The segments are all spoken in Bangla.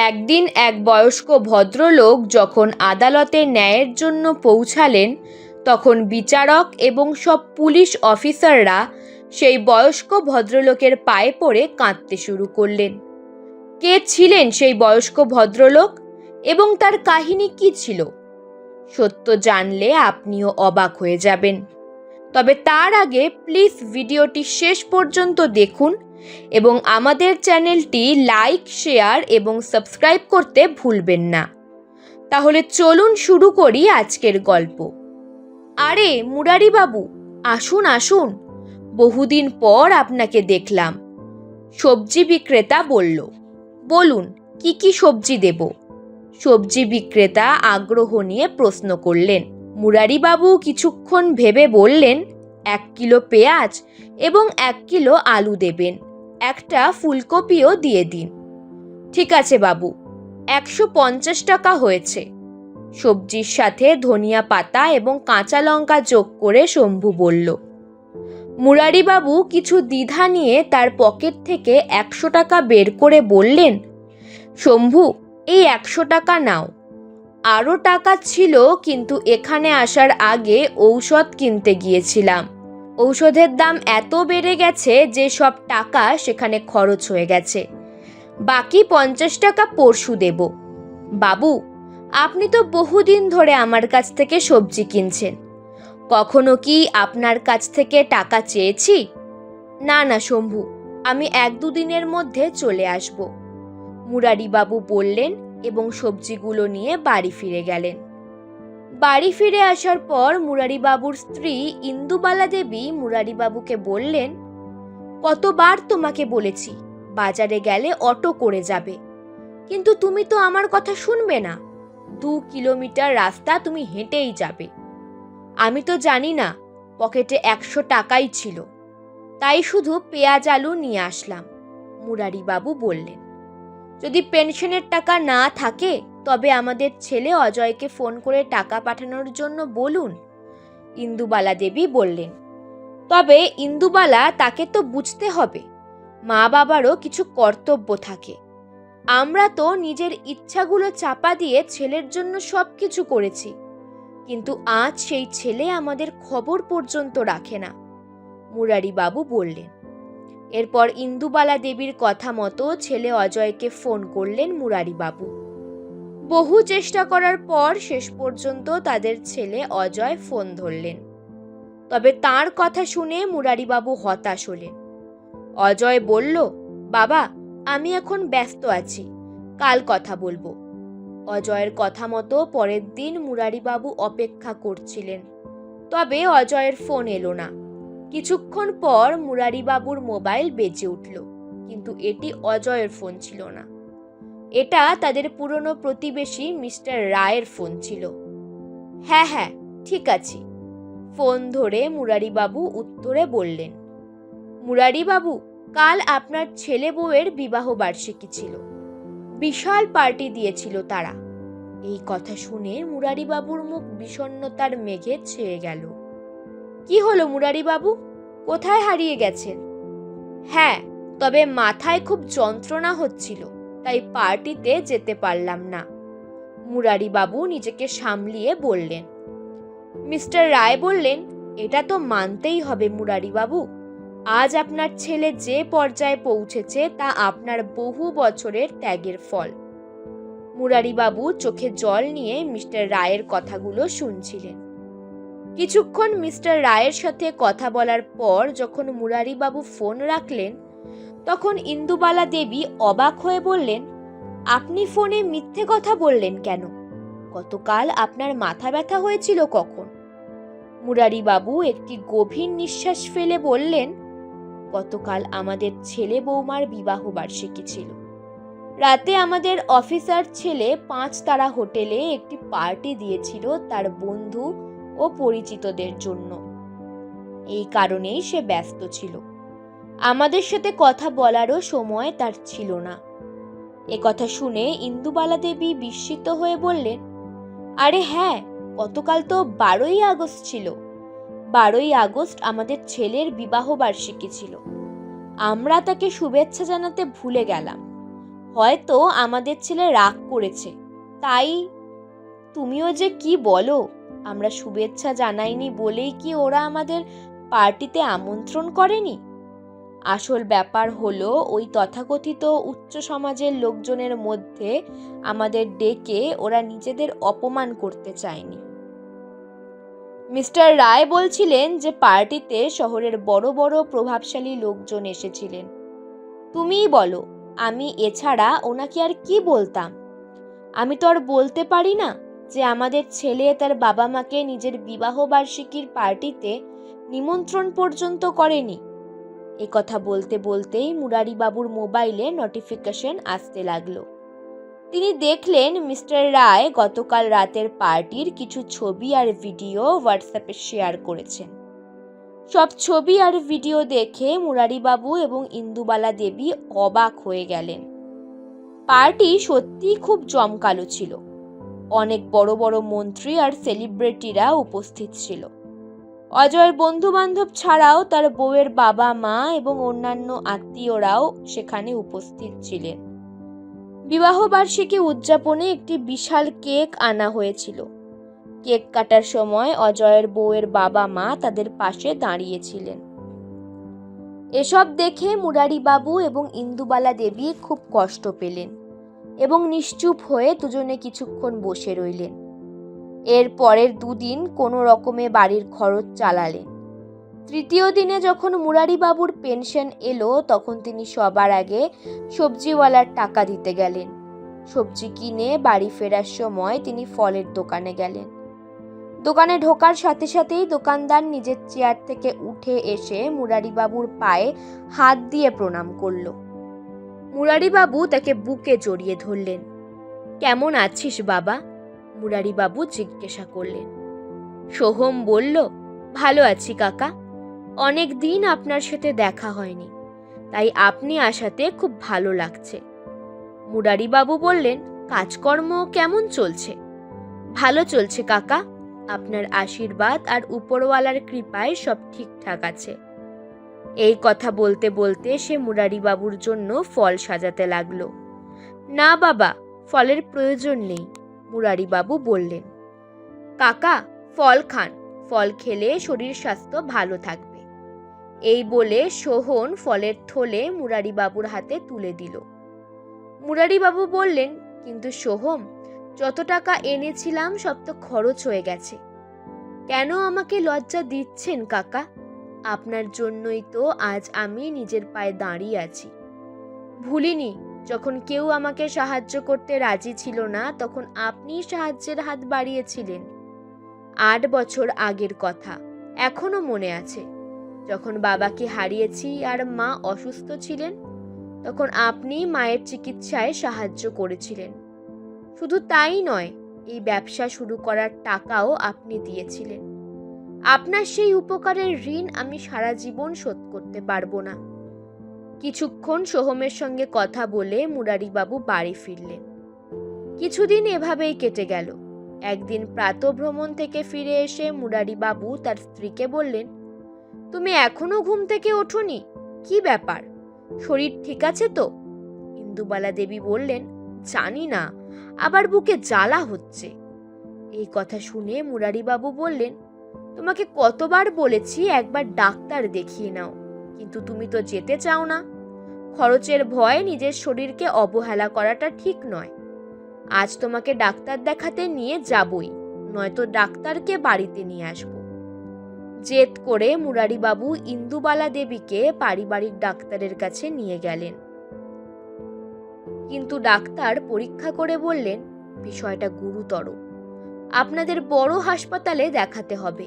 একদিন এক বয়স্ক ভদ্রলোক যখন আদালতে ন্যায়ের জন্য পৌঁছালেন, তখন বিচারক এবং সব পুলিশ অফিসাররা সেই বয়স্ক ভদ্রলোকের পায়ে পড়ে কাঁদতে শুরু করলেন। কে ছিলেন সেই বয়স্ক ভদ্রলোক এবং তার কাহিনী কি ছিল? সত্য জানলে আপনিও অবাক হয়ে যাবেন। তবে তার আগে প্লিজ ভিডিওটি শেষ পর্যন্ত দেখুন এবং আমাদের চ্যানেলটি লাইক, শেয়ার এবং সাবস্ক্রাইব করতে ভুলবেন না। তাহলে চলুন শুরু করি আজকের গল্প। আরে মুরারি বাবু, আসুন আসুন, বহুদিন পর আপনাকে দেখলাম। সবজি বিক্রেতা বলল। বলুন, কি কি সবজি দেব? সবজি বিক্রেতা আগ্রহ নিয়ে প্রশ্ন করলেন। মুরারি বাবু কিছুক্ষণ ভেবে বললেন, 1 কিলো পেঁয়াজ এবং 1 কিলো আলু দেবেন, একটা ফুলকপিও দিয়ে দিন। ঠিক আছে বাবু, 150 টাকা হয়েছে। সবজির সাথে ধনিয়া পাতা এবং কাঁচা লঙ্কা যোগ করে শম্ভু বলল। মুরারি বাবু কিছু দ্বিধা নিয়ে তার পকেট থেকে 100 টাকা বের করে বললেন, শম্ভু, এই 100 টাকা নাও। আরও টাকা ছিল, কিন্তু এখানে আসার আগে ঔষধ কিনতে গিয়েছিলাম। ঔষধের দাম এত বেড়ে গেছে যে সব টাকা সেখানে খরচ হয়ে গেছে। বাকি 50 টাকা পরশু দেব। বাবু, আপনি তো বহুদিন ধরে আমার কাছ থেকে সবজি কিনছেন, কখনো কি আপনার কাছ থেকে টাকা চেয়েছি? না না শম্ভু, আমি 1-2 দিনের মধ্যে চলে আসব, মুরারি বাবু বললেন এবং সবজিগুলো নিয়ে বাড়ি ফিরে গেলেন। বাড়ি ফিরে আসার পর মুরারি বাবুর স্ত্রী ইন্দুবালা দেবী মুরারি বাবুকে বললেন, কতবার তোমাকে বলেছি বাজারে গেলে অটো করে যাবে, কিন্তু তুমি তো আমার কথা শুনবে না। 2 কিলোমিটার রাস্তা তুমি হেঁটেই যাবে। আমি তো জানি না পকেটে 100 টাকাই ছিল, তাই শুধু পেঁয়াজ আলু নিয়ে আসলাম, মুরারি বাবু বললেন। যদি পেনশনের টাকা না থাকে তবে আমাদের ছেলে অজয়কে ফোন করে টাকা পাঠানোর জন্য বলুন, ইন্দুবালা দেবী বললেন। তবে ইন্দুবালা, তাকে তো বুঝতে হবে মা বাবারও কিছু কর্তব্য থাকে। আমরা তো নিজের ইচ্ছাগুলো চাপা দিয়ে ছেলের জন্য সব কিছু করেছি, কিন্তু আজ সেই ছেলে আমাদের খবর পর্যন্ত রাখে না, মুরারি বাবু বললেন। এরপর ইন্দুবালা দেবীর কথা মতো ছেলে অজয়কে ফোন করলেন মুরারি বাবু। বহু চেষ্টা করার পর শেষ পর্যন্ত তাদের ছেলে অজয় ফোন ধরলেন। তবে তার কথা শুনে মুরারি বাবু হতাশ হলেন। অজয় বলল, বাবা, আমি এখন ব্যস্ত আছি, কাল কথা বলবো। অজয়ের কথা মতো পরের দিন মুরারি বাবু অপেক্ষা করছিলেন, তবে অজয়ের ফোন এলো না। কিছুক্ষণ পর মুরারি বাবুর মোবাইল বেজে উঠল, কিন্তু এটি অজয়ের ফোন ছিল না। এটা তাদের পুরনো প্রতিবেশী মিস্টার রায়ের ফোন ছিল। হ্যাঁ হ্যাঁ, ঠিক আছে। ফোন ধরে মুরারি বাবু উত্তরে বললেন, মুরারি বাবু, কাল আপনার ছেলে বউয়ের বিবাহ বার্ষিকী ছিল, বিশাল পার্টি দিয়েছিল তারা। এই কথা শুনে মুরারি বাবুর মুখ বিষণ্ণতার মেঘে ছেয়ে গেল। কি হলো মুরারি বাবু, কোথায় হারিয়ে গেছেন? হ্যাঁ, তবে মাথায় খুব যন্ত্রণা হচ্ছিল, তাই পার্টিতে যেতে পারলাম না, মুরারি বাবু নিজেকে সামলিয়ে বললেন। মিস্টার রায় বললেন, এটা তো মানতেই হবে মুরারি বাবু, আজ আপনার ছেলে যে পর্যায়ে পৌঁছেছে তা আপনার বহু বছরের ত্যাগের ফল। মুরারি বাবু চোখে জল নিয়ে মিস্টার রায়ের কথাগুলো শুনছিলেন। কিছুক্ষণ মিস্টার রায়ের সাথে কথা বলার পর যখন মুরারি বাবু ফোন রাখলেন, তখন ইন্দুবালা দেবী অবাক হয়ে বললেন, আপনি ফোনে মিথ্যে কথা বললেন কেন? গতকাল আপনার মাথা ব্যথা হয়েছিল কখন? মুরারি বাবু একটি গভীর নিঃশ্বাস ফেলে বললেন, গতকাল আমাদের ছেলে বৌমার বিবাহ বার্ষিকী ছিল। রাতে আমাদের অফিসার ছেলে 5 তারা হোটেলে একটি পার্টি দিয়েছিল তার বন্ধু ও পরিচিতদের জন্য। এই কারণেই সে ব্যস্ত ছিল, আমাদের সাথে কথা বলারও সময় তার ছিল না। কথা শুনে ইন্দুবালা দেবী বিস্মিত হয়ে বললেন, আরে হ্যাঁ, গতকাল তো 12ই আগস্ট ছিল। 12ই আগস্ট আমাদের ছেলের বিবাহ বার্ষিকী ছিল। আমরা তাকে শুভেচ্ছা জানাতে ভুলে গেলাম। হয়তো আমাদের ছেলে রাগ করেছে, তাই। তুমিও যে কি বলো, আমরা শুভেচ্ছা জানাইনি বলেই কি ওরা আমাদের পার্টিতে আমন্ত্রণ করেনি? আসল ব্যাপার হলো ওই তথাকথিত উচ্চ সমাজের লোকজনের মধ্যে আমাদের ডেকে ওরা নিজেদের অপমান করতে চায়নি। মিস্টার রায় বলছিলেন যে পার্টিতে শহরের বড় বড় প্রভাবশালী লোকজন এসেছিলেন। তুমিই বলো, আমি এছাড়া ওনাকে আর কি বলতাম? আমি তো আর বলতে পারি না যে আমাদের ছেলে তার বাবা মাকে নিজের বিবাহ বার্ষিকীর পার্টিতে নিমন্ত্রণ পর্যন্ত করেনি। এ কথা বলতে বলতেই মুরারিবাবুর মোবাইলে নোটিফিকেশন আসতে লাগলো। তিনি দেখলেন মিস্টার রায় গতকাল রাতের পার্টির কিছু ছবি আর ভিডিও হোয়াটসঅ্যাপে শেয়ার করেছেন। সব ছবি আর ভিডিও দেখে মুরারিবাবু এবং ইন্দুবালা দেবী অবাক হয়ে গেলেন। পার্টি সত্যিই খুব জমকালো ছিল। অনেক বড় বড় মন্ত্রী আর সেলিব্রিটিরা উপস্থিত ছিল। অজয়ের বন্ধু বান্ধব ছাড়াও তার বউয়ের বাবা মা এবং অন্যান্য আত্মীয়রাও সেখানে উপস্থিত ছিলেন। বিবাহ বার্ষিকী উদযাপনে একটি বিশাল কেক আনা হয়েছিল। কেক কাটার সময় অজয়ের বউয়ের বাবা মা তাদের পাশে দাঁড়িয়েছিলেন। এসব দেখে মুরারিবাবু এবং ইন্দুবালা দেবী খুব কষ্ট পেলেন এবং নিশ্চুপ হয়ে দুজনে কিছুক্ষণ বসে রইলেন। এর পরের দুদিন কোনো রকমে বাড়ির খরচ চালালেন। তৃতীয় দিনে যখন মুরারিবাবুর পেনশন এলো তখন তিনি সবার আগে সবজিওয়ালার টাকা দিতে গেলেন। সবজি কিনে বাড়ি ফেরার সময় তিনি ফলের দোকানে গেলেন। দোকানে ঢোকার সাথে সাথেই দোকানদার নিজের চেয়ার থেকে উঠে এসে মুরারিবাবুর পায়ে হাত দিয়ে প্রণাম করল। মুরারিবাবু তাকে বুকে জড়িয়ে ধরলেন। কেমন আছিস বাবা? মুরারিবাবু জিজ্ঞাসা করলেন। সোহম বলল, ভালো আছি কাকা। অনেক দিন আপনার সাথে দেখা হয়নি, তাই আপনি আসাতে খুব ভালো লাগছে। মুরারিবাবু বললেন, কাজকর্ম কেমন চলছে? ভালো চলছে কাকা, আপনার আশীর্বাদ আর উপরওয়ালার কৃপায় সব ঠিকঠাক আছে। এই কথা বলতে বলতে সে মুরারিবাবুর জন্য ফল সাজাতে লাগলো। না বাবা, ফলের প্রয়োজন নেই, মুরারিবাবু বললেন। কাকা, ফল খান, ফল খেলে শরীর স্বাস্থ্য ভালো থাকবে। এই বলে সোহন ফলের থলে মুরারিবাবুর হাতে তুলে দিল। মুরারিবাবু বললেন, কিন্তু সোহম, যত টাকা এনেছিলাম সব তো খরচ হয়ে গেছে। কেন আমাকে লজ্জা দিচ্ছেন কাকা? আপনার জন্যই তো আজ আমি নিজের পায়ে দাঁড়িয়ে আছি। ভুলিনি, যখন কেউ আমাকে সাহায্য করতে রাজি ছিল না তখন আপনি সাহায্যের হাত বাড়িয়েছিলেন। 8 বছর আগের কথা এখনো মনে আছে। যখন বাবাকে হারিয়েছি আর মা অসুস্থ ছিলেন, তখন আপনি মায়ের চিকিৎসায় সাহায্য করেছিলেন। শুধু তাই নয়, এই ব্যবসা শুরু করার টাকাও আপনি দিয়েছিলেন। আপনার সেই উপকারের ঋণ আমি সারা জীবন শোধ করতে পারবো না। কিছুক্ষণ সোহমের সঙ্গে কথা বলে মুরারিবাবু বাড়ি ফিরলেন। কিছুদিন এভাবেই কেটে গেল। একদিন প্রাতঃভ্রমণ থেকে ফিরে এসে মুরারিবাবু তার স্ত্রীকে বললেন, তুমি এখনো ঘুম থেকে ওঠোনি? কি ব্যাপার, শরীর ঠিক আছে তো? ইন্দুবালা দেবী বললেন, জানি না, আবার বুকে জ্বালা হচ্ছে। এই কথা শুনে মুরারিবাবু বললেন, তোমাকে কতবার বলেছি একবার ডাক্তার দেখিয়ে নাও, কিন্তু তুমি তো যেতে চাও না। খরচের ভয় নিজের শরীরকে অবহেলা করাটা ঠিক নয়। আজ তোমাকে ডাক্তার দেখাতে নিয়ে যাবই, নয়তো ডাক্তারকে বাড়িতে নিয়ে আসব। জেদ করে মুরারিবাবু ইন্দুবালা দেবীকে পারিবারিক ডাক্তারের কাছে নিয়ে গেলেন। কিন্তু ডাক্তার পরীক্ষা করে বললেন, বিষয়টা গুরুতর, আপনাদের বড় হাসপাতালে দেখাতে হবে।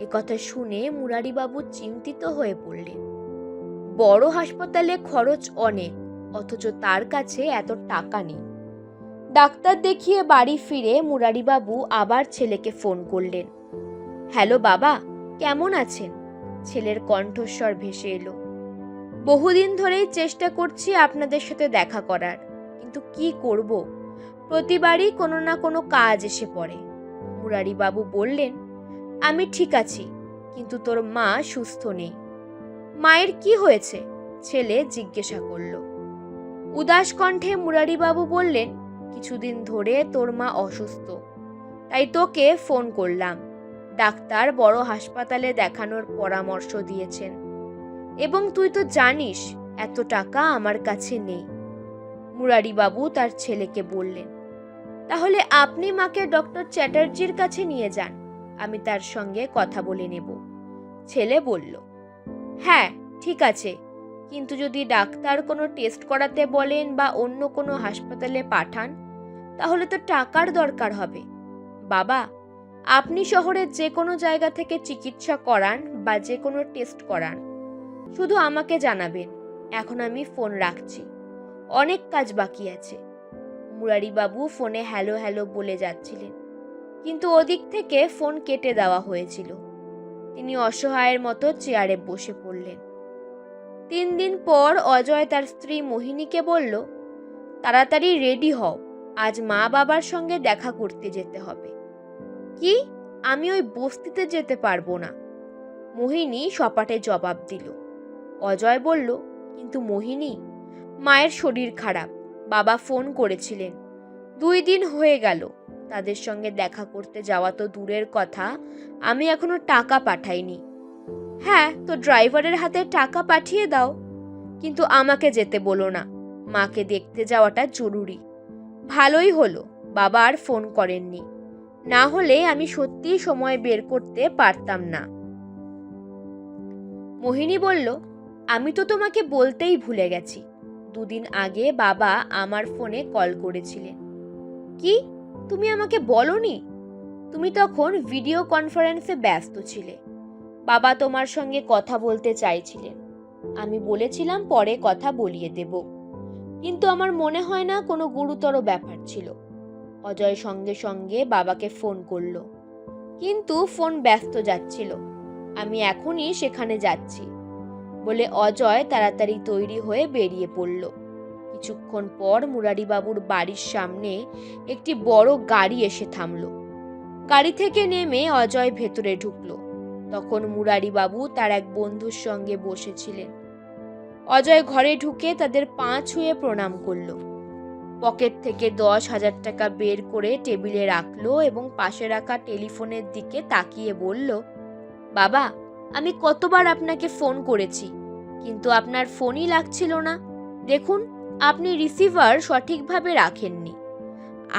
একথা শুনে মুরারিবাবু চিন্তিত হয়ে পড়লেন। বড় হাসপাতালে খরচ অনেক, অথচ তার কাছে এত টাকা নেই। ডাক্তার দেখিয়ে বাড়ি ফিরে মুরারিবাবু আবার ছেলেকে ফোন করলেন। হ্যালো বাবা, কেমন আছেন? ছেলের কণ্ঠস্বর ভেসে এলো। বহুদিন ধরেই চেষ্টা করছি আপনাদের সাথে দেখা করার, কিন্তু কি করব, প্রতিবারই কোনো না কোনো কাজ এসে পড়ে। মুরারিবাবু বললেন, আমি ঠিক আছি, কিন্তু তোর মা সুস্থ নেই। মায়ের কি হয়েছে? ছেলে জিজ্ঞাসা করল। উদাস কণ্ঠে মুরারিবাবু বললেন, কিছুদিন ধরে তোর মা অসুস্থ, তাই তোকে ফোন করলাম। ডাক্তার বড় হাসপাতালে দেখানোর পরামর্শ দিয়েছেন, এবং তুই তো জানিস এত টাকা আমার কাছে নেই। মুরারিবাবু তার ছেলেকে বললেন, তাহলে আপনি মাকে ডক্টর চ্যাটার্জির কাছে নিয়ে যান, আমি তার সঙ্গে কথা বলে নেব। ছেলে বলল, হ্যাঁ ঠিক আছে, কিন্তু যদি ডাক্তার কোনো টেস্ট করাতে বলেন বা অন্য কোনো হাসপাতালে পাঠান, তাহলে তো টাকার দরকার হবে। বাবা, আপনি শহরের যে কোনো জায়গা থেকে চিকিৎসা করান বা যে কোনো টেস্ট করান, শুধু আমাকে জানাবেন। এখন আমি ফোন রাখছি, অনেক কাজ বাকি আছে। মুরারিবাবু ফোনে হ্যালো হ্যালো বলে যাচ্ছিলেন, কিন্তু ওদিক থেকে ফোন কেটে দেওয়া হয়েছিল। তিনি অসহায়ের মতো চেয়ারে বসে পড়লেন। 3 দিন পর অজয় তার স্ত্রী মোহিনীকে বলল, তাড়াতাড়ি রেডি হও, আজ মা বাবার সঙ্গে দেখা করতে যেতে হবে। কি? আমি ওই বস্তিতে যেতে পারবো না, মোহিনী সপাটে জবাব দিল। অজয় বলল, কিন্তু মোহিনী, মায়ের শরীর খারাপ, বাবা ফোন করেছিলেন, 2 দিন হয়ে গেল। তাদের সঙ্গে দেখা করতে যাওয়া তো দূরের কথা, আমি এখনো টাকা পাঠাইনি। হ্যাঁ, তো ড্রাইভারের হাতে টাকা পাঠিয়ে দাও, কিন্তু আমাকে যেতে বলো না, মাকে দেখতে যাওয়াটা জরুরি। ভালোই হলো বাবা আর ফোন করেননি, না হলে আমি সত্যিই সময় বের করতে পারতাম না। মোহিনী বলল, আমি তো তোমাকে বলতেই ভুলে গেছি, 2 দিন আগে বাবা আমার ফোনে কল করেছিলেন। কি? তুমি আমাকে বলনি? তুমি তখন ভিডিও কনফারেন্সে ব্যস্ত ছিলে। বাবা তোমার সঙ্গে কথা বলতে চাইছিলেন, আমি বলেছিলাম পরে কথা বলিয়ে দেব, কিন্তু আমার মনে হয় না কোনো গুরুতর ব্যাপার ছিল। অজয় সঙ্গে সঙ্গে বাবাকে ফোন করলো, কিন্তু ফোন ব্যস্ত যাচ্ছিল। আমি এখনই সেখানে যাচ্ছি বলে অজয় তাড়াতাড়ি তৈরি হয়ে বেরিয়ে পড়ল। কিছুক্ষণ পর মুরারিবাবুর বাড়ির সামনে একটি বড় গাড়ি এসে থামল। গাড়ি থেকে নেমে অজয় ভেতরে ঢুকল। তখন মুরারিবাবু তার এক বন্ধুর সঙ্গে বসেছিলেন। অজয় ঘরে ঢুকে তাদের পা ছুঁয়ে প্রণাম করল। পকেট থেকে 10,000 টাকা বের করে টেবিলে রাখলো এবং পাশে রাখা টেলিফোনের দিকে তাকিয়ে বলল, বাবা, আমি কতবার আপনাকে ফোন করেছি, কিন্তু আপনার ফোনই লাগছিল না। দেখুন, আপনি রিসিভার সঠিকভাবে রাখেননি।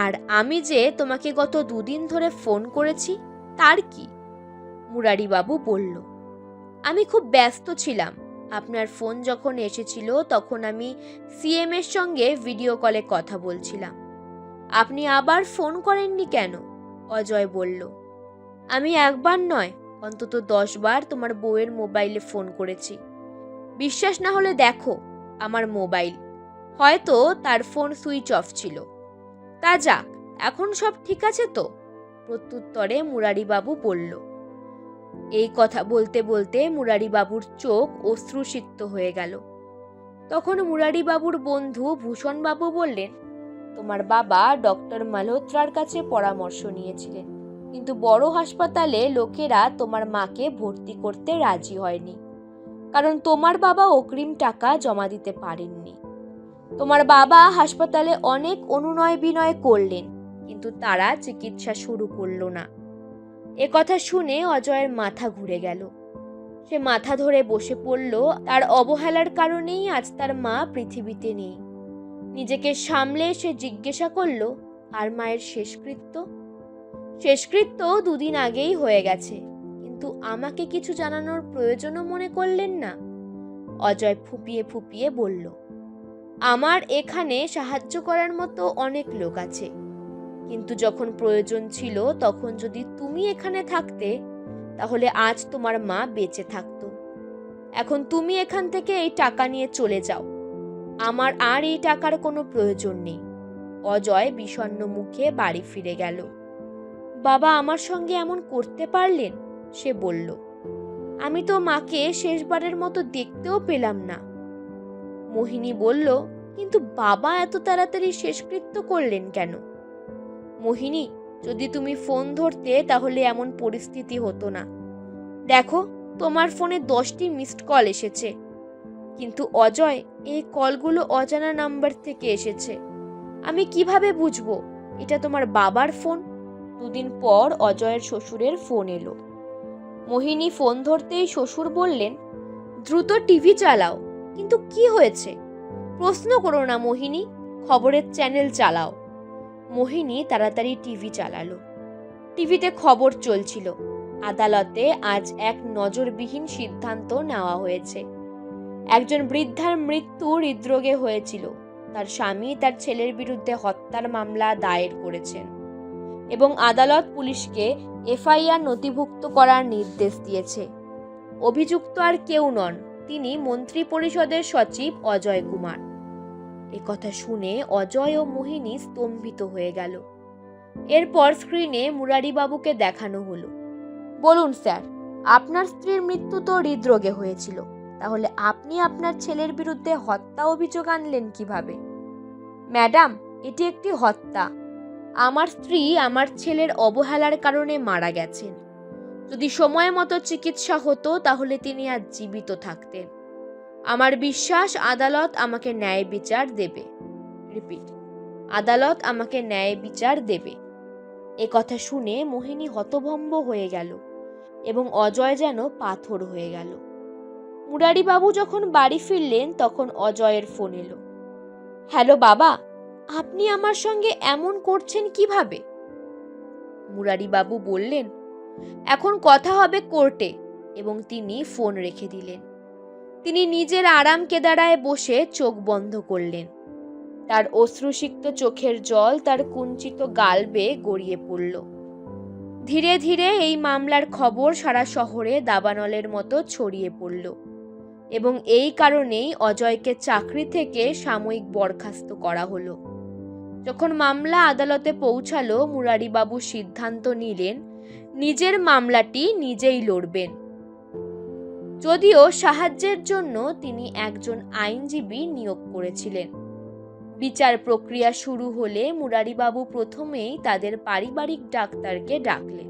আর আমি যে তোমাকে গত 2 দিন ধরে ফোন করেছি, তার কি? মুরারিবাবু বলল, আমি খুব ব্যস্ত ছিলাম। আপনার ফোন যখন এসেছিল তখন আমি সিএম এর সঙ্গে ভিডিও কলে কথা বলছিলাম। আপনি আবার ফোন করেননি কেন? অজয় বলল, আমি একবার নয়, অন্তত 10 বার তোমার বউয়ের মোবাইলে ফোন করেছি। বিশ্বাস না হলে দেখো আমার মোবাইল, হয়তো তার ফোন সুইচ অফ ছিল। তা যাক, এখন সব ঠিক আছে তো? প্রত্যুত্তরে মুরারিবাবু বলল। এই কথা বলতে বলতে মুরারিবাবুর চোখ অশ্রুসিক্ত হয়ে গেল। তখন মুরারিবাবুর বন্ধু ভূষণবাবু বললেন, তোমার বাবা ডক্টর মালহোত্রার কাছে পরামর্শ নিয়েছিলেন, কিন্তু বড় হাসপাতালে লোকেরা তোমার মাকে ভর্তি করতে রাজি হয়নি, কারণ তোমার বাবা অগ্রিম টাকা জমা দিতে পারেননি। তোমার বাবা হাসপাতালে অনেক অনুনয় বিনয় করলেন, কিন্তু তারা চিকিৎসা শুরু করল না। এ কথা শুনে অজয়ের মাথা ঘুরে গেল। সে মাথা ধরে বসে পড়ল। তার অবহেলার কারণেই আজ তার মা পৃথিবীতে নেই। নিজেকে সামলে সে জিজ্ঞাসা করল, আর মায়ের শেষকৃত্য? শেষকৃত্য 2 দিন আগেই হয়ে গেছে, কিন্তু আমাকে কিছু জানানোর প্রয়োজনও মনে করলেন না। অজয় ফুপিয়ে ফুপিয়ে বলল, আমার এখানে সাহায্য করার মতো অনেক লোক আছে, কিন্তু যখন প্রয়োজন ছিল তখন যদি তুমি এখানে থাকতে, তাহলে আজ তোমার মা বেঁচে থাকতো। এখন তুমি এখান থেকে এই টাকা নিয়ে চলে যাও, আমার আর এই টাকার কোনো প্রয়োজন নেই। অজয় বিষণ্ণ মুখে বাড়ি ফিরে গেল। বাবা আমার সঙ্গে এমন করতে পারলেন? সে বলল, আমি তো মাকে শেষবারের মতো দেখতেও পেলাম না। মোহিনী বলল, কিন্তু বাবা এত তাড়াতাড়ি শেষকৃত্য করলেন কেন? মোহিনী, যদি তুমি ফোন ধরতে তাহলে এমন পরিস্থিতি হতো না। দেখো, তোমার ফোনে 10টি মিসড কল এসেছে, কিন্তু অজয়, এই কলগুলো অজানা নাম্বার থেকে এসেছে। আমি কিভাবে বুঝবো এটা তোমার বাবার ফোন? দুদিন পর অজয়ের শ্বশুরের ফোন এলো। মোহিনী ফোন ধরতেই শ্বশুর বললেন, দ্রুত টিভি চালাও। কিন্তু কি হয়েছে? প্রশ্ন করো না মোহিনী, খবরের চ্যানেল চালাও। মোহিনী তাড়াতাড়ি টিভি চালালো। টিভিতে খবর চলছিল, আদালতে আজ এক নজরবিহীন সিদ্ধান্ত নেওয়া হয়েছে। একজন বৃদ্ধার মৃত্যু হৃদরোগে হয়েছিল। তার স্বামী তার ছেলের বিরুদ্ধে হত্যার মামলা দায়ের করেছেন এবং আদালত পুলিশকে এফআইআর নথিভুক্ত করার নির্দেশ দিয়েছে। অভিযুক্ত আর কেউ নন, তিনি মন্ত্রী পরিষদের সচিব অজয় কুমার। একথা শুনে অজয় ও মোহিনী স্তম্ভিত হয়ে গেল। এরপর স্ক্রিনে মুরারিবাবুকে দেখানো হলো। বলুন স্যার, আপনার স্ত্রীর মৃত্যু তো হৃদরোগে হয়েছিল, তাহলে আপনি আপনার ছেলের বিরুদ্ধে হত্যা অভিযোগ আনলেন কিভাবে? ম্যাডাম, এটি একটি হত্যা। আমার স্ত্রী আমার ছেলের অবহেলার কারণে মারা গেছেন। যদি সময় মতো চিকিৎসা হতো তাহলে তিনি আজ জীবিত থাকতেন। আমার বিশ্বাস আদালত আমাকে ন্যায় বিচার দেবে। রিপিট, আদালত আমাকে ন্যায় বিচার দেবে। এ কথা শুনে মোহিনী হতভম্ব হয়ে গেল এবং অজয় যেন পাথর হয়ে গেল। মুরারিবাবু যখন বাড়ি ফিরলেন তখন অজয়ের ফোন এলো। হ্যালো বাবা, আপনি আমার সঙ্গে এমন করছেন কিভাবে? মুরারিবাবু বললেন, এখন কথা হবে কোর্টে, এবং তিনি ফোন রেখে দিলেন। তিনি নিজের আরাম কেদারায় বসে চোখ বন্ধ করলেন। তার অশ্রুসিক্ত চোখের জল তার কুঞ্চিত গাল বেয়ে গড়িয়ে পড়ল। ধীরে ধীরে এই মামলার খবর সারা শহরে দাবানলের মতো ছড়িয়ে পড়ল এবং এই কারণেই অজয়কে চাকরি থেকে সাময়িক বরখাস্ত করা হলো। যখন মামলা আদালতে পৌঁছালো, মুরারিবাবু সিদ্ধান্ত নিলেন নিজের মামলাটি নিজেই লড়বেন। যদিও সাহায্যের জন্য তিনি একজন আইনজীবী নিয়োগ করেছিলেন। বিচার প্রক্রিয়া শুরু হলে মুরারিবাবু প্রথমেই তাদের পারিবারিক ডাক্তারকে ডাকলেন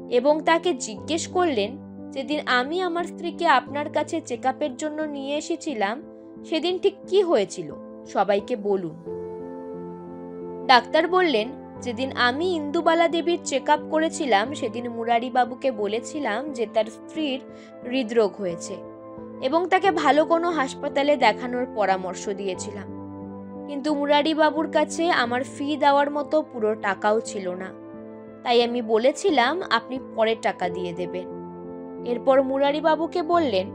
এবং তাকে জিজ্ঞেস করলেন, যেদিন আমি আমার স্ত্রীকে আপনার কাছে চেকআপের জন্য নিয়ে এসেছিলাম সেদিন ঠিক কি হয়েছিল, সবাইকে বলুন। ডাক্তার বললেন, যেদিন আমি ইন্দুবালা দেবীর চেকআপ করেছিলাম সেদিন মুরারিবাবুকে বলেছিলাম যে তার স্ত্রীর হৃদরোগ হয়েছে এবং তাকে ভালো কোনো হাসপাতালে দেখানোর পরামর্শ দিয়েছিলাম। কিন্তু মুরারিবাবুর কাছে আমার ফি দেওয়ার মতো পুরো টাকাও ছিল না, তাই আমি বলেছিলাম আপনি পরে টাকা দিয়ে দেবেন। এরপর মুরারিবাবুকে বললেন,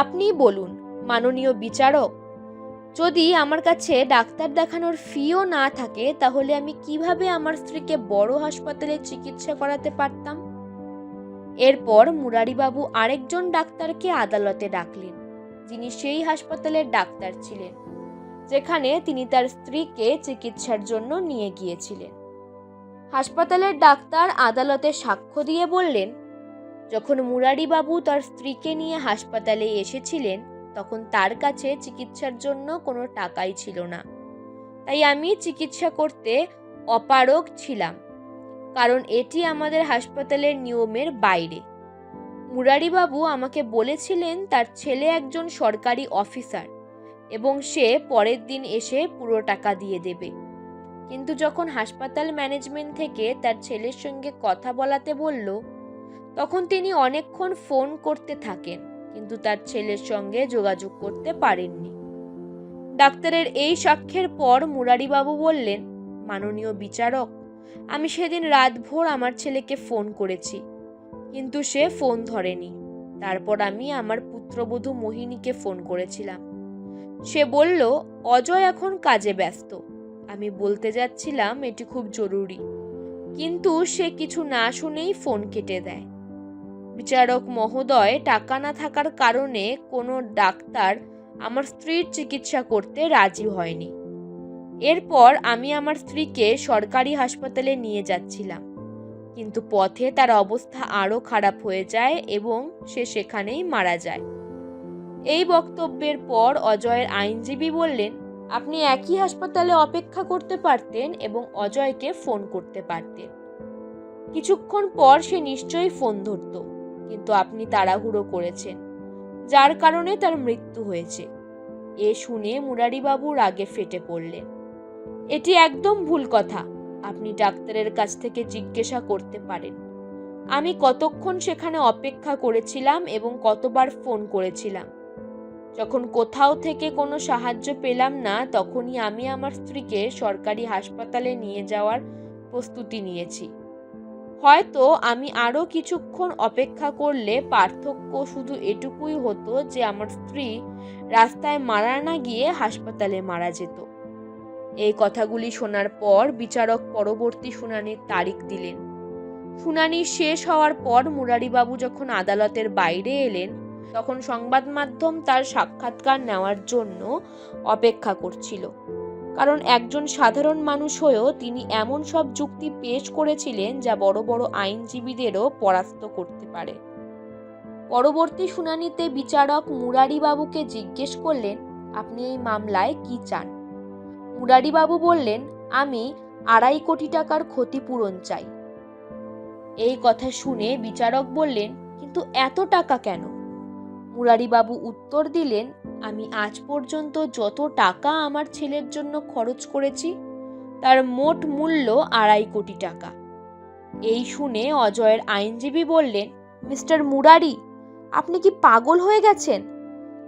আপনিই বলুন মাননীয় বিচারক, যদি আমার কাছে ডাক্তার দেখানোর ফিও না থাকে তাহলে আমি কিভাবে আমার স্ত্রীকে বড় হাসপাতালে চিকিৎসা করাতে পারতাম? এরপর মুরারিবাবু আরেকজন ডাক্তারকে আদালতে ডাকলেন, যিনি সেই হাসপাতালের ডাক্তার ছিলেন যেখানে তিনি তার স্ত্রীকে চিকিৎসার জন্য নিয়ে গিয়েছিলেন। হাসপাতালের ডাক্তার আদালতে সাক্ষ্য দিয়ে বললেন, যখন মুরারিবাবু তার স্ত্রীকে নিয়ে হাসপাতালে এসেছিলেন তখন তার কাছে চিকিৎসার জন্য কোনো টাকাই ছিল না, তাই আমি চিকিৎসা করতে অপারগ ছিলাম, কারণ এটি আমাদের হাসপাতালের নিয়মের বাইরে। মুরারিবাবু আমাকে বলেছিলেন তার ছেলে একজন সরকারি অফিসার এবং সে পরের দিন এসে পুরো টাকা দিয়ে দেবে। কিন্তু যখন হাসপাতাল ম্যানেজমেন্ট থেকে তার ছেলের সঙ্গে কথা বলাতে বলল, তখন তিনি অনেকক্ষণ ফোন করতে থাকেন কিন্তু তার ছেলের সঙ্গে যোগাযোগ করতে পারেননি। ডাক্তারের এই সাক্ষ্যের পর মুরারিবাবু বললেন, মাননীয় বিচারক, আমি সেদিন রাতভর আমার ছেলেকে ফোন করেছি কিন্তু সে ফোন ধরেনি। তারপর আমি আমার পুত্রবধূ মোহিনীকে ফোন করেছিলাম। সে বলল অজয় এখন কাজে ব্যস্ত। আমি বলতে যাচ্ছিলাম এটি খুব জরুরি, কিন্তু সে কিছু না শুনেই ফোন কেটে দেয়। বিচারক মহোদয়, টাকা না থাকার কারণে কোনো ডাক্তার আমার স্ত্রীর চিকিৎসা করতে রাজি হয়নি। এরপর আমি আমার স্ত্রীকে সরকারি হাসপাতালে নিয়ে যাচ্ছিলাম, কিন্তু পথে তার অবস্থা আরও খারাপ হয়ে যায় এবং সে সেখানেই মারা যায়। এই বক্তব্যের পর অজয়ের আইনজীবী বললেন, আপনি একই হাসপাতালে অপেক্ষা করতে পারতেন এবং অজয়কে ফোন করতে পারতেন। কিছুক্ষণ পর সে নিশ্চয়ই ফোন ধরত, কিন্তু আপনি তাড়াহুড়ো করেছেন। যার কারণে তার মৃত্যু হয়েছে। এ শুনে মুরারিবাবু রাগে ফেটে পড়লেন। এটি একদম ভুল কথা। আপনি ডাক্তারের কাছ থেকে জিজ্ঞাসা করতে পারেন আমি কতক্ষণ সেখানে অপেক্ষা করেছিলাম এবং কতবার ফোন করেছিলাম। যখন কোথাও থেকে কোনো সাহায্য পেলাম না, তখনই আমি আমার স্ত্রীকে সরকারি হাসপাতালে নিয়ে যাওয়ার প্রস্তুতি নিয়েছি। হয়তো আমি আরও কিছুক্ষণ অপেক্ষা করলে পার্থক্য শুধু এটুকুই হতো যে আমার স্ত্রী রাস্তায় মারা না গিয়ে হাসপাতালে মারা যেত। এই কথাগুলি শোনার পর বিচারক পরবর্তী শুনানির তারিখ দিলেন। শুনানি শেষ হওয়ার পর মুরারিবাবু যখন আদালতের বাইরে এলেন, তখন সংবাদ মাধ্যম তার সাক্ষাৎকার নেওয়ার জন্য অপেক্ষা করছিল। কারণ একজন সাধারণ মানুষ হয়েও তিনি এমন সব যুক্তি পেশ করেছিলেন যা বড় বড় আইনজীবীদেরও পরাস্ত করতে পারে। পরবর্তী শুনানিতে বিচারক মুরারিবাবুকে জিজ্ঞেস করলেন, আপনি এই মামলায় কি চান? মুরারিবাবু বললেন, আমি 2.5 কোটি টাকার ক্ষতিপূরণ চাই। এই কথা শুনে বিচারক বললেন, কিন্তু এত টাকা কেন? মুরারিবাবু উত্তর দিলেন, আমি আজ পর্যন্ত যত টাকা আমার ছেলের জন্য খরচ করেছি তার মোট মূল্য 2.5 কোটি টাকা। এই শুনে অজয়ের আইনজীবী বললেন, মিস্টার মুরারি, আপনি কি পাগল হয়ে গেছেন?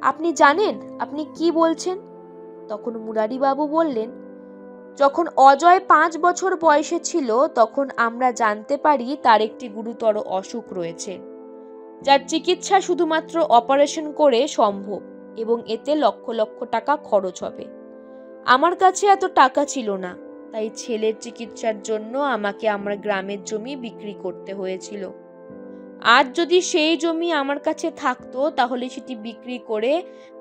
আপনি জানেন আপনি কি বলছেন? তখন মুরারিবাবু বললেন, যখন অজয় 5 বছর বয়সে ছিল তখন আমরা জানতে পারি তার একটি গুরুতর অসুখ রয়েছে, যার চিকিৎসা শুধুমাত্র অপারেশন করে সম্ভব এবং এতে লক্ষ লক্ষ টাকা খরচ হবে। আমার কাছে এত টাকা ছিল না, তাই ছেলের চিকিৎসার জন্য আমাকে আমার গ্রামের জমি বিক্রি করতে হয়েছিল। আজ যদি সেই জমি আমার কাছে থাকতো তাহলে সেটি বিক্রি করে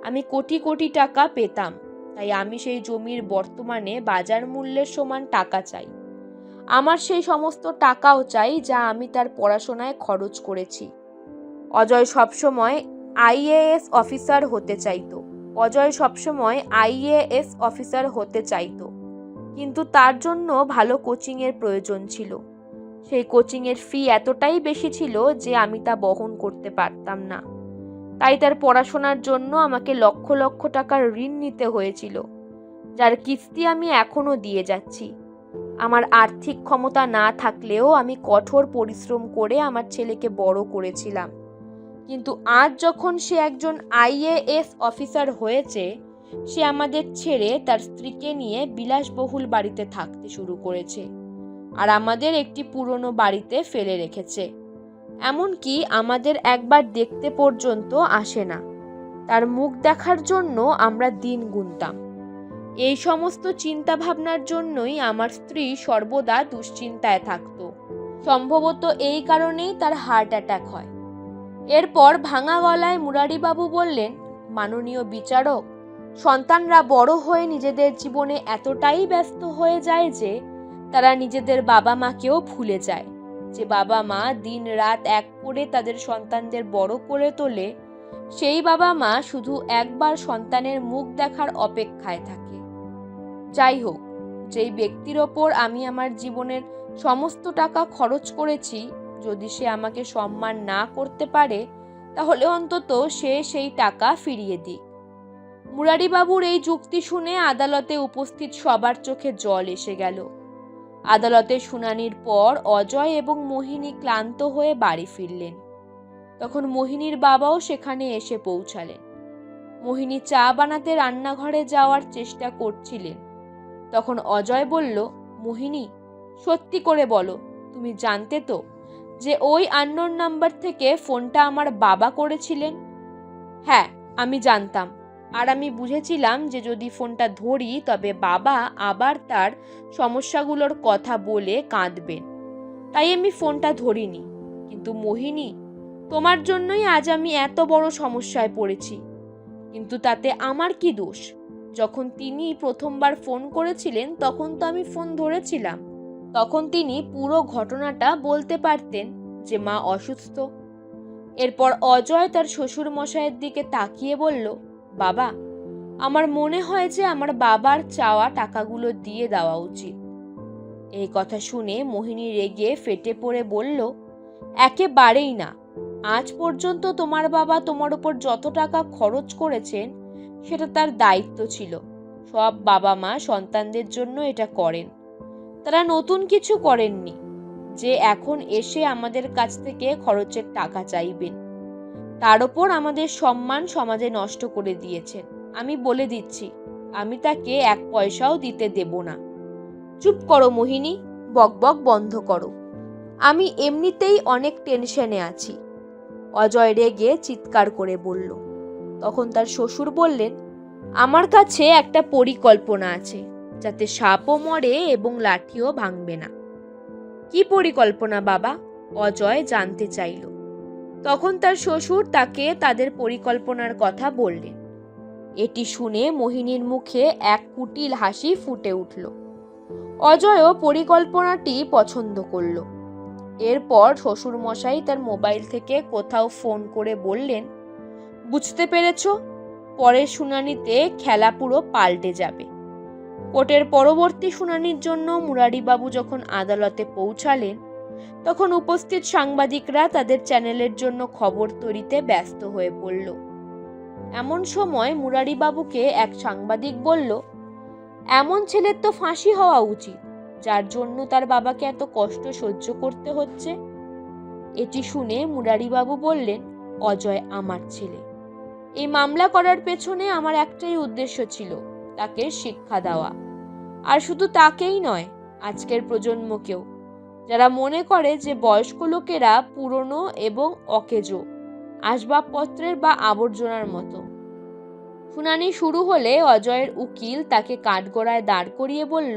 আমি কোটি কোটি টাকা পেতাম। তাই আমি সেই জমির বর্তমানে বাজার মূল্যের সমান টাকা চাই। আমার সেই সমস্ত টাকাও চাই যা আমি তার পড়াশোনায় খরচ করেছি। অজয় সবসময় আইএএস অফিসার হতে চাইতো, কিন্তু তার জন্য ভালো কোচিংয়ের প্রয়োজন ছিল। সেই কোচিংয়ের ফি এতটাই বেশি ছিল যে আমি তা বহন করতে পারতাম না। তাই তার পড়াশোনার জন্য আমাকে লক্ষ লক্ষ টাকার ঋণ নিতে হয়েছিল, যার কিস্তি আমি এখনো দিয়ে যাচ্ছি। আমার আর্থিক ক্ষমতা না থাকলেও আমি কঠোর পরিশ্রম করে আমার ছেলেকে বড় করেছিলাম। কিন্তু আজ যখন সে একজন আইএএস অফিসার হয়েছে, সে আমাদের ছেড়ে তার স্ত্রীকে নিয়ে বিলাসবহুল বাড়িতে থাকতে শুরু করেছে আর আমাদের একটি পুরনো বাড়িতে ফেলে রেখেছে। এমনকি আমাদের একবার দেখতে পর্যন্ত আসে না। তার মুখ দেখার জন্য আমরা দিন গুনতাম। এই সমস্ত চিন্তা ভাবনার জন্যই আমার স্ত্রী সর্বদা দুশ্চিন্তায় থাকতো। সম্ভবত এই কারণেই তার হার্ট অ্যাটাক হয়। এরপর ভাঙা গলায় মুরারিবাবু বললেন, মাননীয় বিচারক, সন্তানরা বড় হয়ে নিজেদের জীবনে এতটাই ব্যস্ত হয়ে যায় যে তারা নিজেদের বাবা মাকেও ভুলে যায়। যে বাবা মা দিন রাত এক করে তাদের সন্তানদের বড় করে তোলে, সেই বাবা মা শুধু একবার সন্তানের মুখ দেখার অপেক্ষায় থাকে। যাই হোক, যেই ব্যক্তির ওপর আমি আমার জীবনের সমস্ত টাকা খরচ করেছি, যদি সে আমাকে সম্মান না করতে পারে তাহলে অন্তত সে সেই টাকা ফিরিয়ে দিক। মুরারিবাবুর এই যুক্তি শুনে আদালতে উপস্থিত সবার চোখে জল এসে গেল। আদালতের শুনানির পর অজয় এবং মোহিনী ক্লান্ত হয়ে বাড়ি ফিরলেন। তখন মোহিনীর বাবাও সেখানে এসে পৌঁছালেন। মোহিনী চা বানাতে রান্নাঘরে যাওয়ার চেষ্টা করছিলেন। তখন অজয় বলল, মোহিনী, সত্যি করে বলো, তুমি জানতে তো যে ওই আননোন নাম্বার থেকে ফোনটা আমার বাবা করেছিলেন? হ্যাঁ, আমি জানতাম, আর আমি বুঝেছিলাম যে যদি ফোনটা ধরি তবে বাবা আবার তার সমস্যাগুলোর কথা বলে কাঁদবেন, তাই আমি ফোনটা ধরিনি। কিন্তু মোহিনী, তোমার জন্যই আজ আমি এত বড় সমস্যায় পড়েছি। কিন্তু তাতে আমার কি দোষ? যখন তিনি প্রথমবার ফোন করেছিলেন তখন তো আমি ফোন ধরেছিলাম। তখন তিনি পুরো ঘটনাটা বলতে পারতেন যে মা অসুস্থ। এরপর অজয় তার শ্বশুর মশাইয়ের দিকে তাকিয়ে বলল, বাবা, আমার মনে হয় যে আমার বাবার চাওয়া টাকাগুলো দিয়ে দেওয়া উচিত। এই কথা শুনে মোহিনী রেগে ফেটে পড়ে বলল, একেবারেই না। আজ পর্যন্ত তোমার বাবা তোমার উপর যত টাকা খরচ করেছেন সেটা তার দায়িত্ব ছিল। সব বাবা মা সন্তানদের জন্য এটা করেন, তারা নতুন কিছু করেননি যে এখন এসে আমাদের কাছ থেকে খরচের টাকা চাইবেন। তার ওপর আমাদের সম্মান সমাজে নষ্ট করে দিয়েছেন। আমি বলে দিচ্ছি, আমি তাকে 1 পয়সাও দিতে দেব না। চুপ করো মোহিনী, বকবক বন্ধ করো। আমি এমনিতেই অনেক টেনশনে আছি, অজয় রেগে চিৎকার করে বলল। তখন তার শ্বশুর বললেন, আমার কাছে একটা পরিকল্পনা আছে যাতে সাপও মরে এবং লাঠিও ভাঙবে না। কি পরিকল্পনা বাবা? অজয় জানতে চাইল। তখন তার শ্বশুর তাকে তাদের পরিকল্পনার কথা বললেন। এটি শুনে মোহিনীর মুখে এক কুটিল হাসি ফুটে উঠল। অজয়ও পরিকল্পনাটি পছন্দ করল। এরপর শ্বশুর মশাই তার মোবাইল থেকে কোথাও ফোন করে বললেন, বুঝতে পেরেছ, পরের শুনানিতে খেলা পুরো পাল্টে যাবে। কোর্টের পরবর্তী শুনানির জন্য মুরারিবাবু যখন আদালতে পৌঁছালেন, তখন উপস্থিত সাংবাদিকরা তাদের চ্যানেলের জন্য খবর তৈরিতে ব্যস্ত হয়ে পড়ল। এমন সময় মুরারিবাবুকে এক সাংবাদিক বলল, এমন ছেলের তো ফাঁসি হওয়া উচিত, যার জন্য তার বাবাকে এত কষ্ট সহ্য করতে হচ্ছে। এটি শুনে মুরারিবাবু বললেন, অজয় আমার ছেলে। এই মামলা করার পেছনে আমার একটাই উদ্দেশ্য ছিল, তাকে শিক্ষা দেওয়া। আর শুধু তাকেই নয়, আজকের প্রজন্মকেও, যারা মনে করে যে বয়স্ক লোকেরা পুরনো এবং অকেজো, আসবাবপত্রের বা আবর্জনার মতো। শুনানি শুরু হলে অজয়ের উকিল তাকে কাঠগড়ায় দাঁড় করিয়ে বলল,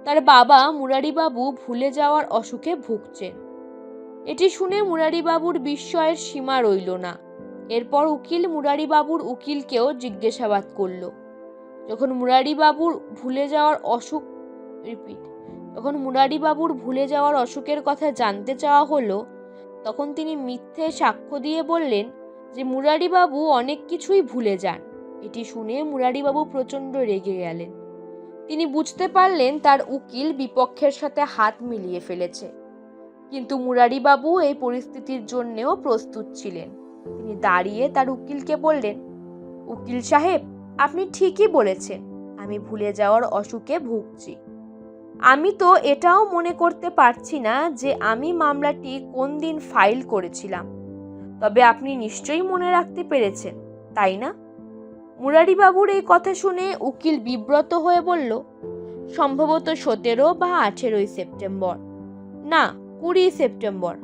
তার বাবা মুরারিবাবু ভুলে যাওয়ার অসুখে ভুগছেন। এটি শুনে মুরারিবাবুর বিস্ময়ের সীমা রইল না। এরপর উকিল মুরারিবাবুর উকিলকেও জিজ্ঞাসাবাদ করল। যখন মুরারিবাবুর ভুলে যাওয়ার অসুখের কথা জানতে চাওয়া হলো, তখন তিনি মিথ্যে সাক্ষ্য দিয়ে বললেন যে মুরারিবাবু অনেক কিছুই ভুলে যান। এটি শুনে মুরারিবাবু প্রচণ্ড রেগে গেলেন। তিনি বুঝতে পারলেন তার উকিল বিপক্ষের সাথে হাত মিলিয়ে ফেলেছে। কিন্তু মুরারিবাবু এই পরিস্থিতির জন্যেও প্রস্তুত ছিলেন। তিনি দাঁড়িয়ে তার উকিলকে বললেন, উকিল সাহেব, আপনি ঠিকই বলেছেন, আমি ভুলে যাওয়ার অসুখে ভুগছি। আমি তো এটাও মনে করতে পারছি না যে আমি মামলাটি কোন দিন ফাইল করেছিলাম। তবে আপনি নিশ্চয়ই মনে রাখতে পেরেছেন, তাই না? মুরারিবাবুর এই কথা শুনে উকিল বিব্রত হয়ে বলল, সম্ভবত 17 বা 18 সেপ্টেম্বর, না 20 সেপ্টেম্বর।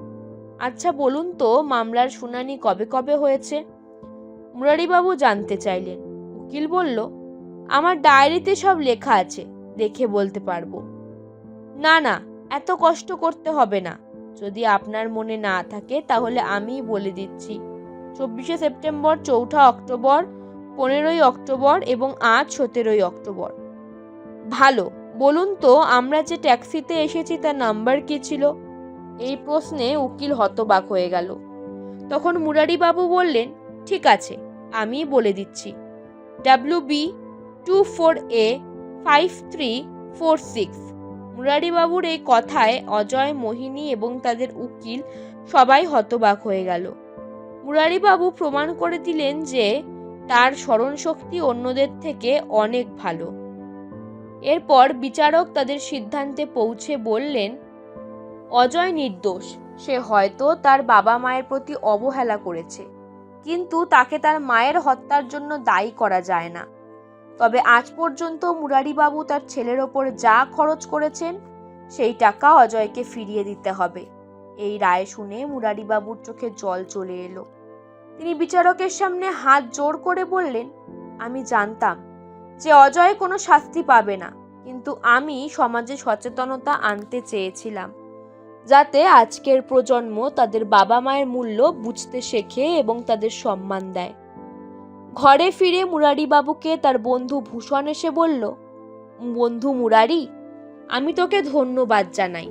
আচ্ছা বলুন তো, মামলার শুনানি কবে কবে হয়েছে? মুরারিবাবু জানতে চাইলেন। উকিল বলল, আমার ডায়েরিতে সব লেখা আছে, দেখে বলতে পারবো। না না, এত কষ্ট করতে হবে না। যদি আপনার মনে না থাকে তাহলে আমি বলে দিচ্ছি, 24 সেপ্টেম্বর, 4 অক্টোবর, 15 অক্টোবর এবং আজ 17 অক্টোবর। ভালো, বলুন তো, আমরা যে ট্যাক্সিতে এসেছি তার নাম্বার কি ছিল? এই প্রশ্নে উকিল হতবাক হয়ে গেল। তখন মুরারিবাবু বললেন, ঠিক আছে, আমি বলে দিচ্ছি, WB 24A 5346। মুরারিবাবুর এই কথায় অজয়, মোহিনী এবং তাদের উকিল সবাই হতবাক হয়ে গেল। মুরারিবাবু প্রমাণ করে দিলেন যে তার স্মরণশক্তি অন্যদের থেকে অনেক ভালো। এরপর বিচারক তাদের সিদ্ধান্তে পৌঁছে বললেন, অজয় নির্দোষ। সে হয়তো তার বাবা মায়ের প্রতি অবহেলা করেছে, কিন্তু তাকে তার মায়ের হত্যার জন্য দায়ী করা যায় না। তবে আজ পর্যন্ত মুরারিবাবু তার ছেলের ওপর যা খরচ করেছেন সেই টাকা অজয়কে ফিরিয়ে দিতে হবে। এই রায় শুনে মুরারিবাবুর চোখে জল চলে এলো। তিনি বিচারকের সামনে হাত জোড় করে বললেন, আমি জানতাম যে অজয় কোনো শাস্তি পাবে না, কিন্তু আমি সমাজে সচেতনতা আনতে চেয়েছিলাম, যাতে আজকের প্রজন্ম তাদের বাবা মায়ের মূল্য বুঝতে শেখে এবং তাদের সম্মান দেয়। ঘরে ফিরে মুরারিবাবুকে তার বন্ধু ভূষণ এসে বলল, বন্ধু মুরারি, আমি তোকে ধন্যবাদ জানাই।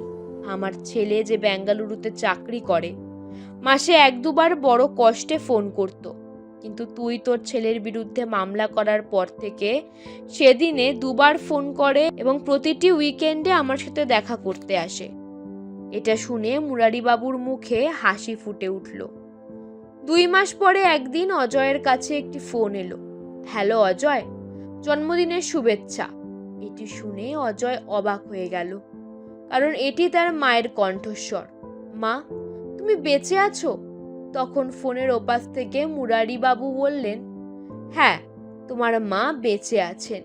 আমার ছেলে যে বেঙ্গালুরুতে চাকরি করে, মাসে 1-2 বার বড় কষ্টে ফোন করত, কিন্তু তুই তোর ছেলের বিরুদ্ধে মামলা করার পর থেকে সেদিনে 2 বার ফোন করে এবং প্রতিটি উইকেন্ডে আমার সাথে দেখা করতে আসে। এটা শুনে মুরারিবাবুর মুখে হাসি ফুটে উঠল। 2 মাস পরে একদিন অজয়ের কাছে একটি ফোন এলো। হ্যালো অজয়, জন্মদিনের শুভেচ্ছা। এটি শুনে অজয় অবাক হয়ে গেল, কারণ এটি তার মায়ের কণ্ঠস্বর। মা, তুমি বেঁচে আছো? তখন ফোনের ওপাশ থেকে মুরারিবাবু বললেন, হ্যাঁ, তোমার মা বেঁচে আছেন।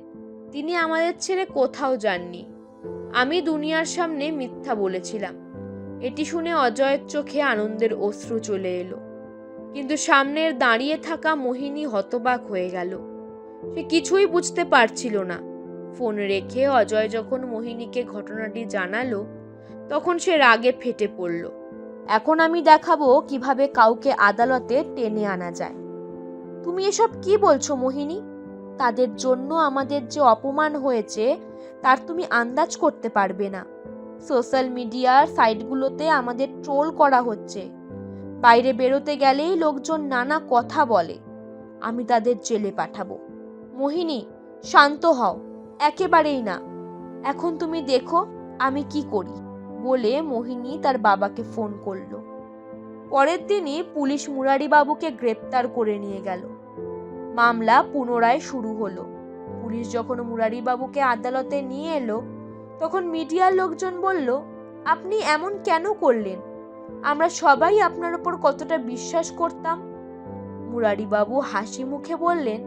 তিনি আমাদের ছেড়ে কোথাও যাননি। আমি দুনিয়ার সামনে মিথ্যা বলেছিলাম। এটি শুনে অজয়ের চোখে আনন্দের অশ্রু চলে এলো, কিন্তু সামনের দাঁড়িয়ে থাকা মোহিনী হতবাক হয়ে গেল। সে কিছুই বুঝতে পারছিল না। ফোন রেখে অজয় যখন মোহিনীকে ঘটনাটি জানালো, তখন সে রাগে ফেটে পড়ল। এখন আমি দেখাবো কিভাবে কাউকে আদালতে টেনে আনা যায়। তুমি এসব কি বলছো মোহিনী? তাদের জন্য আমাদের যে অপমান হয়েছে তার তুমি আন্দাজ করতে পারবে না। সোশ্যাল মিডিয়ার সাইটগুলোতে আমাদের ট্রোল করা হচ্ছে। বাইরে বেরোতে গেলেই লোকজন নানা কথা বলে। আমি তাদের জেলে পাঠাবো। মোহিনী, শান্ত হও। একেবারেই না। এখন তুমি দেখো আমি কি করি, বলে মোহিনী তার বাবাকে ফোন করলো। পরের দিনই পুলিশ মুরারিবাবুকে গ্রেপ্তার করে নিয়ে গেল। মামলা পুনরায় শুরু হলো। পুলিশ যখন মুরারিবাবুকে আদালতে নিয়ে এলো, তখন মিডিয়ার লোকজন বলল, আপনি এমন কেন করলেন? আমরা সবাই আপনার উপর কতটা বিশ্বাস করতাম। মুরারিবাবু হাসি মুখে বললেন,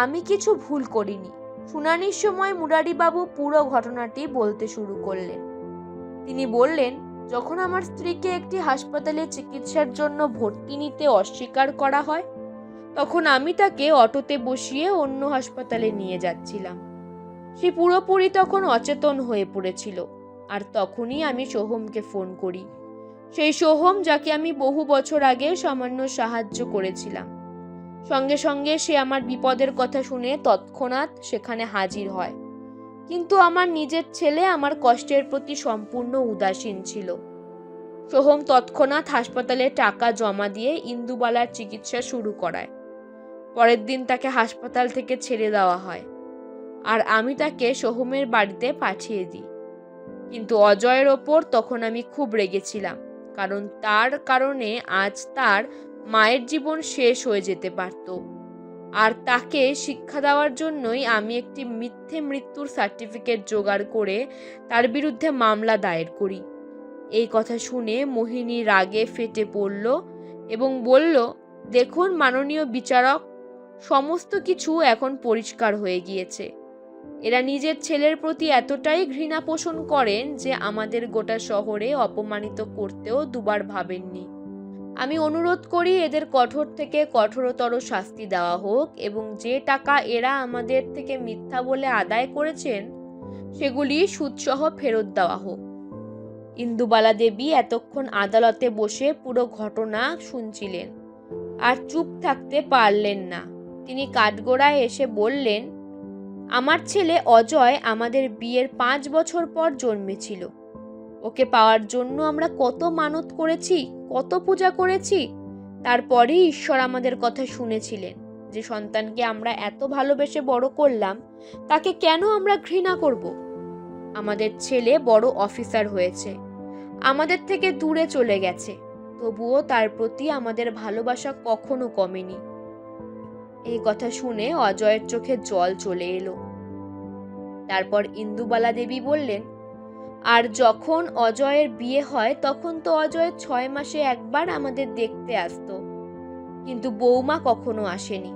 আমি কিছু ভুল করিনি। শুনানির সময় মুরারিবাবু পুরো ঘটনাটি বলতে শুরু করলেন। তিনি বললেন, যখন আমার স্ত্রীকে একটি হাসপাতালে চিকিৎসার জন্য ভর্তি নিতে অস্বীকার করা হয়, তখন আমি তাকে অটোতে বসিয়ে অন্য হাসপাতালে নিয়ে যাচ্ছিলাম। সে পুরোপুরি তখন অচেতন হয়ে পড়েছিল। আর তখনই আমি সোহমকে ফোন করি। সেই সোহম যাকে আমি বহু বছর আগে সামান্য সাহায্য করেছিলাম। সঙ্গে সঙ্গে সে আমার বিপদের কথা শুনে তৎক্ষণাৎ সেখানে হাজির হয়। কিন্তু আমার নিজের ছেলে আমার কষ্টের প্রতি সম্পূর্ণ উদাসীন ছিল। সোহম তৎক্ষণাৎ হাসপাতালে টাকা জমা দিয়ে ইন্দুবালার চিকিৎসা শুরু করায়। পরের দিন তাকে হাসপাতাল থেকে ছেড়ে দেওয়া হয়, আর আমি তাকে সোহমের বাড়িতে পাঠিয়ে দিই। কিন্তু অজয়ের ওপর তখন আমি খুব রেগেছিলাম, কারণ তার কারণে আজ তার মায়ের জীবন শেষ হয়ে যেতে পারত। আর তাকে শিক্ষা দেওয়ার জন্যই আমি একটি মিথ্যে মৃত্যুর সার্টিফিকেট জোগাড় করে তার বিরুদ্ধে মামলা দায়ের করি। এই কথা শুনে মোহিনী রাগে ফেটে পড়ল এবং বলল, দেখুন মাননীয় বিচারক, সমস্ত কিছু এখন পরিষ্কার হয়ে গিয়েছে। এরা নিজের ছেলের প্রতি এতটাই ঘৃণা পোষণ করেন যে আমাদের গোটা শহরে অপমানিত করতেও দুবার ভাবেননি। আমি অনুরোধ করি এদের কঠোর থেকে কঠোরতর শাস্তি দেওয়া হোক এবং যে টাকা এরা আমাদের থেকে মিথ্যা বলে আদায় করেছেন সেগুলি সুদসহ ফেরত দেওয়া হোক। ইন্দুবালা দেবী এতক্ষণ আদালতে বসে পুরো ঘটনা শুনছিলেন আর চুপ থাকতে পারলেন না। তিনি কাঠগোড়ায় এসে বললেন, আমার ছেলে অজয় আমাদের বিয়ের 5 বছর পর জন্মেছিল। ওকে পাওয়ার জন্য আমরা কত মানত করেছি, কত পূজা করেছি। তারপরেই ঈশ্বর আমাদের কথা শুনেছিলেন। যে সন্তানকে আমরা এত ভালোবেসে বড় করলাম, তাকে কেন আমরা ঘৃণা করব? আমাদের ছেলে বড় অফিসার হয়েছে, আমাদের থেকে দূরে চলে গেছে, তবুও তার প্রতি আমাদের ভালোবাসা কখনো কমেনি। এই কথা শুনে অজয়ের চোখে জল চলে এলো। তারপর ইন্দুবালা দেবী বললেন, আর যখন অজয়ের বিয়ে হয় তখন তো অজয় 6 মাসে একবার আমাদের দেখতে আসতো, কিন্তু বৌমা কখনো আসেনি।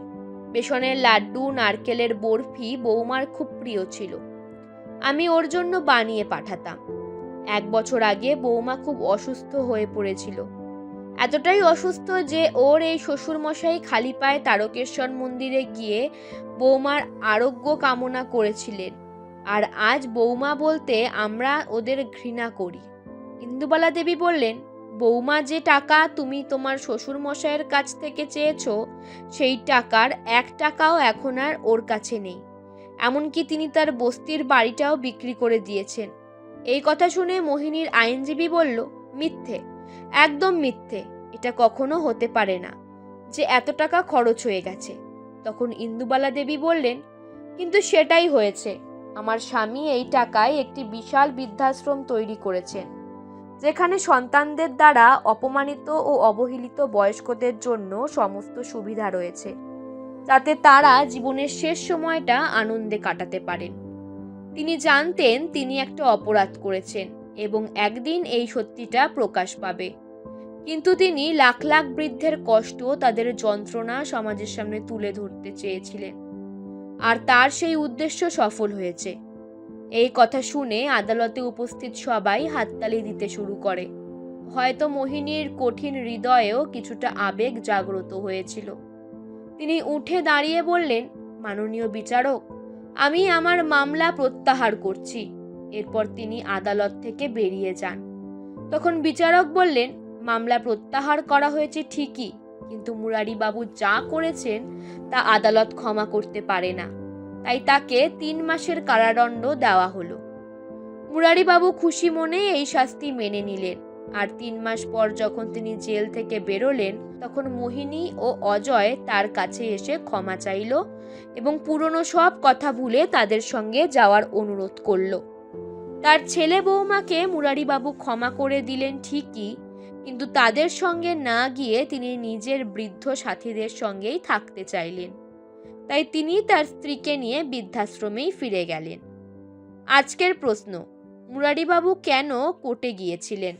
বেসনের লাড্ডু, নারকেলের বরফি বৌমার খুব প্রিয় ছিল। আমি ওর জন্য বানিয়ে পাঠাতাম। 1 বছর আগে বৌমা খুব অসুস্থ হয়ে পড়েছিল। এতটাই অসুস্থ যে ওর এই শ্বশুরমশাই খালি পায়ে তারকেশ্বর মন্দিরে গিয়ে বৌমার আরোগ্য কামনা করেছিলেন। আর আজ বৌমা বলতে আমরা ওদের ঘৃণা করি। ইন্দুবালা দেবী বললেন, বৌমা যে টাকা তুমি তোমার শ্বশুরমশাইয়ের কাছ থেকে চেয়েছো, সেই টাকার 1 টাকাও এখন আর ওর কাছে নেই। এমনকি তিনি তার বস্তির বাড়িটাও বিক্রি করে দিয়েছেন। এই কথা শুনে মোহিনীর আইনজীবী বলল, মিথ্যে, একদম মিথ্যে। এটা কখনো হতে পারে না যে এত টাকা খরচ হয়ে গেছে। তখন ইন্দুবালা দেবী বললেন, কিন্তু সেটাই হয়েছে। আমার স্বামী এই টাকায় একটি বিশাল বৃদ্ধাশ্রম তৈরি করেছেন, যেখানে সন্তানদের দ্বারা অপমানিত ও অবহেলিত বয়স্কদের জন্য সমস্ত সুবিধা রয়েছে, যাতে তারা জীবনের শেষ সময়টা আনন্দে কাটাতে পারেন। তিনি জানতেন তিনি একটা অপরাধ করেছেন এবং একদিন এই সত্যিটা প্রকাশ পাবে, কিন্তু তিনি লাখ লাখ বৃদ্ধের কষ্ট, তাদের যন্ত্রণা সমাজের সামনে তুলে ধরতে চেয়েছিলেন, আর তার সেই উদ্দেশ্য সফল হয়েছে। এই কথা শুনে আদালতে উপস্থিত সবাই হাততালি দিতে শুরু করে। হয়তো মোহিনীর কঠিন হৃদয়েও কিছুটা আবেগ জাগ্রত হয়েছিল। তিনি উঠে দাঁড়িয়ে বললেন, মাননীয় বিচারক, আমি আমার মামলা প্রত্যাহার করছি। এরপর তিনি আদালত থেকে বেরিয়ে যান। তখন বিচারক বললেন, মামলা প্রত্যাহার করা হয়েছে ঠিকই, কিন্তু মুরারিবাবু যা করেছেন তা আদালত ক্ষমা করতে পারে না, তাই তাকে 3 মাসের কারাদণ্ড দেওয়া হলো। মুরারিবাবু খুশি মনে এই শাস্তি মেনে নিলেন, আর 3 মাস পর যখন তিনি জেল থেকে বেরোলেন, তখন মোহিনী ও অজয় তার কাছে এসে ক্ষমা চাইল এবং পুরনো সব কথা ভুলে তাদের সঙ্গে যাওয়ার অনুরোধ করল। তার ছেলে বৌমাকে মুরারিবাবু ক্ষমা করে দিলেন ঠিকই, কিন্তু তাদের সঙ্গে না গিয়ে তিনি নিজের বৃদ্ধ সাথীদের সঙ্গেই থাকতে চাইলেন। তাই তিনি তার স্ত্রীকে নিয়ে বৃদ্ধাশ্রমেই ফিরে গেলেন। আজকের প্রশ্ন, মুরারিবাবু কেন কোর্টে গিয়েছিলেন?